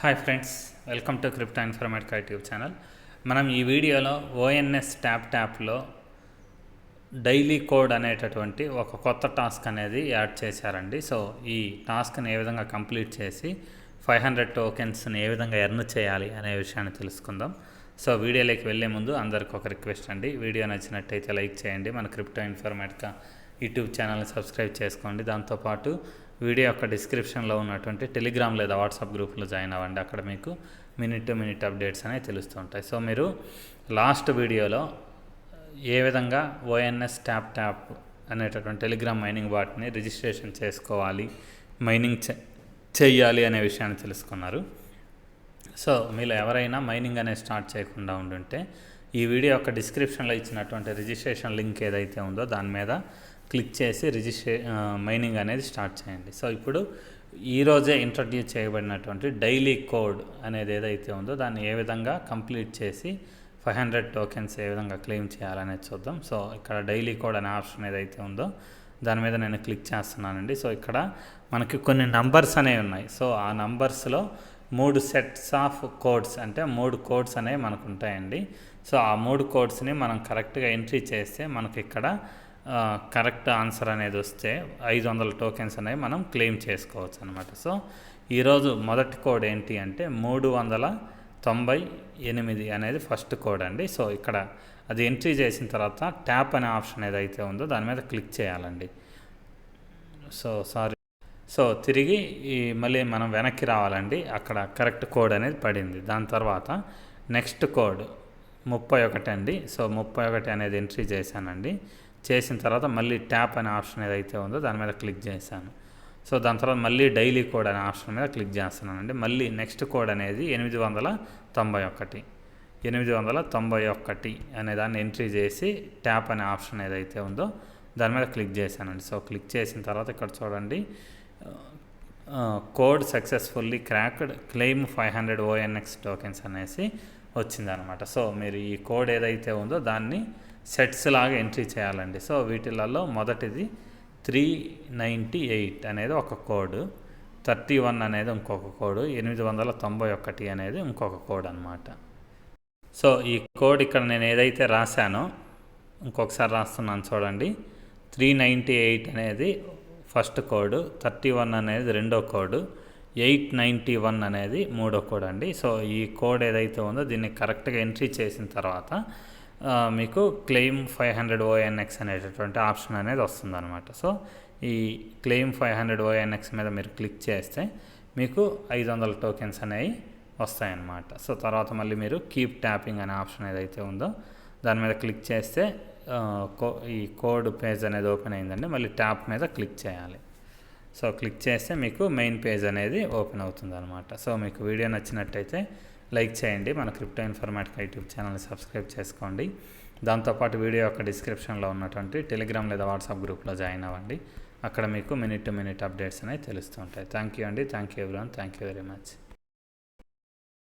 Hi friends, welcome to crypto Informatica YouTube channel. మనం ఈ వీడియోలో ఓఎన్ఎస్ ట్యాప్లో డైలీ కోడ్ అనేటటువంటి ఒక కొత్త టాస్క్ అనేది యాడ్ చేశారండి. సో ఈ టాస్క్ని ఏ విధంగా కంప్లీట్ చేసి 500 టోకెన్స్ని ఏ విధంగా ఎర్న్ చేయాలి అనే విషయాన్ని తెలుసుకుందాం. సో వీడియోలోకి వెళ్ళే ముందు అందరికి ఒక రిక్వెస్ట్ అండి, వీడియో నచ్చినట్టయితే లైక్ చేయండి, మన క్రిప్టో ఇన్ఫర్మేటికా యూట్యూబ్ ఛానల్ని సబ్స్క్రైబ్ చేసుకోండి. దాంతోపాటు వీడియో యొక్క డిస్క్రిప్షన్లో ఉన్నటువంటి టెలిగ్రామ్ లేదా వాట్సాప్ గ్రూప్లో జాయిన్ అవ్వండి. అక్కడ మీకు మినిట్ టు మినిట్ అప్డేట్స్ అనేవి తెలుస్తుంటాయి. సో మీరు లాస్ట్ వీడియోలో ఏ విధంగా ఓఎన్ఎస్ ట్యాప్ అనేటటువంటి టెలిగ్రామ్ మైనింగ్ బాట్ని రిజిస్ట్రేషన్ చేసుకోవాలి, మైనింగ్ చెయ్యాలి అనే విషయాన్ని తెలుసుకున్నారు. సో మీరు ఎవరైనా మైనింగ్ అనేది స్టార్ట్ చేయకుండా ఉండుంటే ఈ వీడియో యొక్క డిస్క్రిప్షన్లో ఇచ్చినటువంటి రిజిస్ట్రేషన్ లింక్ ఏదైతే ఉందో దాని మీద క్లిక్ చేసి మైనింగ్ అనేది స్టార్ట్ చేయండి. సో ఇప్పుడు ఈరోజే ఇంట్రడ్యూస్ చేయబడినటువంటి డైలీ కోడ్ అనేది ఏదైతే ఉందో దాన్ని ఏ విధంగా కంప్లీట్ చేసి 500 టోకెన్స్ ఏ విధంగా క్లెయిమ్ చేయాలనేది చూద్దాం. సో ఇక్కడ డైలీ కోడ్ అనే ఆప్షన్ ఏదైతే ఉందో దాని మీద నేను క్లిక్ చేస్తున్నానండి. సో ఇక్కడ మనకి కొన్ని నంబర్స్ అనేవి ఉన్నాయి. సో ఆ నంబర్స్లో 3 సెట్స్ ఆఫ్ కోడ్స్, అంటే 3 కోడ్స్ అనేవి మనకు ఉంటాయండి. సో ఆ 3 కోడ్స్ని మనం కరెక్ట్గా ఎంట్రీ చేస్తే మనకి ఇక్కడ కరెక్ట్ ఆన్సర్ అనేది వస్తే 500 టోకెన్స్ అనేవి మనం క్లెయిమ్ చేసుకోవచ్చు అనమాట. సో ఈరోజు మొదటి కోడ్ ఏంటి అంటే 398 అనేది ఫస్ట్ కోడ్ అండి. సో ఇక్కడ అది ఎంట్రీ చేసిన తర్వాత ట్యాప్ అనే ఆప్షన్ ఏదైతే ఉందో దాని మీద క్లిక్ చేయాలండి. సో తిరిగి మళ్ళీ మనం వెనక్కి రావాలండి. అక్కడ కరెక్ట్ కోడ్ అనేది పడింది. దాని తర్వాత నెక్స్ట్ కోడ్ 31 అండి. సో 31 అనేది ఎంట్రీ చేశానండి. చేసిన తర్వాత మళ్ళీ ట్యాప్ అనే ఆప్షన్ ఏదైతే ఉందో దాని మీద క్లిక్ చేశాను. సో దాని తర్వాత మళ్ళీ డైలీ కోడ్ అనే ఆప్షన్ మీద క్లిక్ చేస్తున్నానండి. మళ్ళీ నెక్స్ట్ కోడ్ అనేది 891 అనే దాన్ని ఎంట్రీ చేసి ట్యాప్ అనే ఆప్షన్ ఏదైతే ఉందో దాని మీద క్లిక్ చేశానండి. సో క్లిక్ చేసిన తర్వాత ఇక్కడ చూడండి, code successfully cracked, claim 500 ONX tokens అనేసి వచ్చిందనమాట. సో మీరు ఈ కోడ్ ఏదైతే ఉందో దాన్ని సెట్స్ లాగా ఎంట్రీ చేయాలండి. సో వీటిలలో మొదటిది 398 అనేది ఒక కోడ్, 31 అనేది ఇంకొక కోడ్, 891 అనేది ఇంకొక కోడ్ అనమాట. సో ఈ కోడ్ ఇక్కడ నేను ఏదైతే రాశానో ఇంకొకసారి రాస్తున్నాను చూడండి. 398 అనేది ఫస్ట్ కోడ్, 31 అనేది రెండో కోడ్, 891 అనేది మూడో కోడ్ అండి. సో ఈ కోడ్ ఏదైతే ఉందో దీన్ని కరెక్ట్గా ఎంట్రీ చేసిన తర్వాత మీకు క్లెయిమ్ 500 ONX అనేటటువంటి ఆప్షన్ అనేది వస్తుందన్నమాట. సో ఈ క్లెయిమ్ 500 ONX మీద మీరు క్లిక్ చేస్తే మీకు 500 టోకెన్స్ అనేవి వస్తాయన్నమాట. సో తర్వాత మళ్ళీ మీరు కీప్ ట్యాపింగ్ అనే ఆప్షన్ ఏదైతే ఉందో దాని మీద క్లిక్ చేస్తే ఈ కోడ్ పేజ్ అనేది ఓపెన్ అయిందండి. మళ్ళీ ట్యాప్ మీద క్లిక్ చేయాలి. సో క్లిక్ చేస్తే మీకు మెయిన్ పేజ్ అనేది ఓపెన్ అవుతుంది అనమాట. సో మీకు వీడియో నచ్చినట్టయితే లైక్ చేయండి, మన క్రిప్టో ఇన్ఫర్మేటికా యూట్యూబ్ ఛానల్ని సబ్స్క్రైబ్ చేసుకోండి. దాంతోపాటు వీడియో యొక్క డిస్క్రిప్షన్లో ఉన్నటువంటి టెలిగ్రామ్ లేదా వాట్సాప్ గ్రూప్లో జాయిన్ అవ్వండి. అక్కడ మీకు మినిట్ టు మినిట్ అప్డేట్స్ అనేవి తెలుస్తుంటాయి. థ్యాంక్ యూ అండి. Thank you everyone. Thank you very much.